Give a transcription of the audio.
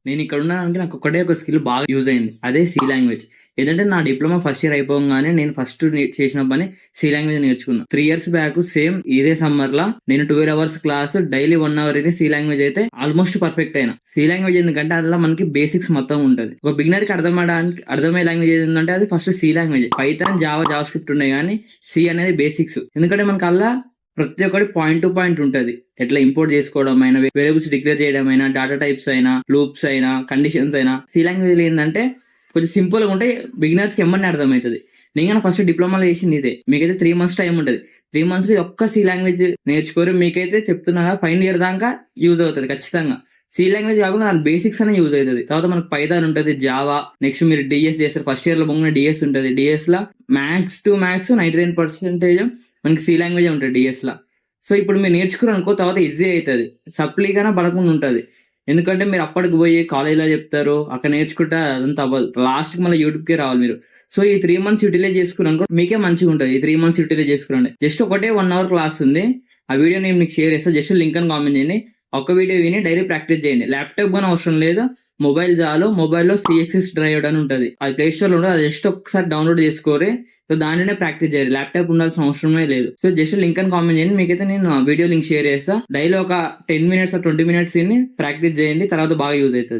నేను ఇక్కడ ఉన్నానంటే నాకు ఒకటే ఒక స్కిల్ బాగా యూజ్ అయింది. అదే సి లాంగ్వేజ్. ఏదంటే నా డిప్లొమా ఫస్ట్ ఇయర్ అయిపోగానే నేను ఫస్ట్ చేసిన పని సి లాంగ్వేజ్ నేర్చుకున్నా. 3 ఇయర్స్ బ్యాక్ సేమ్ ఇదే సమ్మర్ లా నేను 12 అవర్స్ క్లాస్ డైలీ 1 అవర్ ఇది సి లాంగ్వేజ్ అయితే ఆల్మోస్ట్ పర్ఫెక్ట్ అయినా. సి లాంగ్వేజ్ ఎందుకంటే అందులో మనకి బేసిక్స్ మొత్తం ఉంటుంది. ఒక బిగినర్ కి అర్థమయ్యే లాంగ్వేజ్ ఏంటంటే అది first C language. Python JavaScript ఉన్నాయి కానీ సి అనేది బేసిక్స్. ఎందుకంటే మనకి అలా ప్రతి ఒక్కటి పాయింట్ టు పాయింట్ ఉంటది. ఎట్లా ఇంపోర్ట్ చేసుకోవడం అయినా, వేరియబుల్స్ డిక్లేర్ చేయడం అయినా, డేటా టైప్స్ అయినా, లూప్స్ అయినా, కండిషన్స్ అయినా. సి లాంగ్వేజ్ ఏంటంటే కొంచెం సింపుల్ గా ఉంటే బిగినర్స్ కి ఎమ్మని అర్థమవుతుంది. నేను ఫస్ట్ డిప్లొమాలో చేసింది ఇదే. మీకైతే 3 months టైం ఉంటుంది. 3 months ఒక్క సి లాంగ్వేజ్ నేర్చుకోరు. మీకైతే చెప్తున్నా ఫైనల్ ఇయర్ దాకా యూజ్ అవుతుంది ఖచ్చితంగా. సి లాంగ్వేజ్ కాకుండా దాని బేసిక్స్ అనే యూజ్ అవుతుంది. తర్వాత మనకు పైథాన్ ఉంటుంది, జావా, నెక్స్ట్ మీరు డిఎస్ చేస్తారు. ఫస్ట్ ఇయర్ లో బాగా డిఎస్ ఉంటుంది. డిఎస్ లా మ్యాథ్స్ 99% మనకి సి లాంగ్వేజ్ ఉంటుంది డిఎస్ లా. సో ఇప్పుడు మీరు నేర్చుకున్నారు అనుకో తర్వాత ఈజీ అవుతుంది. సప్లీగానే పడకుండా ఉంటుంది. ఎందుకంటే మీరు అప్పటికి పోయి కాలేజీలో చెప్తారు, అక్కడ నేర్చుకుంటే అదంతా అవ్వదు. లాస్ట్కి మళ్ళీ యూట్యూబ్కే రావాలి మీరు. సో ఈ 3 months యూటిలైజ్ చేసుకున్నాను మీకే మంచిగా ఉంటుంది. ఈ 3 months యూటిలైజ్ చేసుకురండి. జస్ట్ ఒకటే 1 hour క్లాస్ ఉంది. ఆ వీడియో నేను మీకు షేర్ చేస్తాను. జస్ట్ లింక్ అని కామెంట్ చేయండి. ఒక వీడియో విని డైలీ ప్రాక్టీస్ చేయండి. ల్యాప్టాప్ కానీ అవసరం లేదు, మొబైల్ చాలు. మొబైల్లో సిఎక్సిస్ డ్రైవ్ అని ఉంటుంది, అది ప్లే స్టోర్ లో ఉంటుంది. అది జస్ట్ ఒకసారి డౌన్లోడ్ చేసుకోరి. సో దానినే ప్రాక్టీస్ చేయాలి. ల్యాప్టాప్ ఉండాల్సిన అవసరమే లేదు. సో జస్ట్ లింక్ అని కామెంట్ చేయండి. మీకైతే నేను వీడియో లింక్ షేర్ చేస్తా. డైలీ ఒక 10 minutes 20 minutes ప్రాక్టీస్ చేయండి. తర్వాత బాగా యూజ్ అవుతుంది.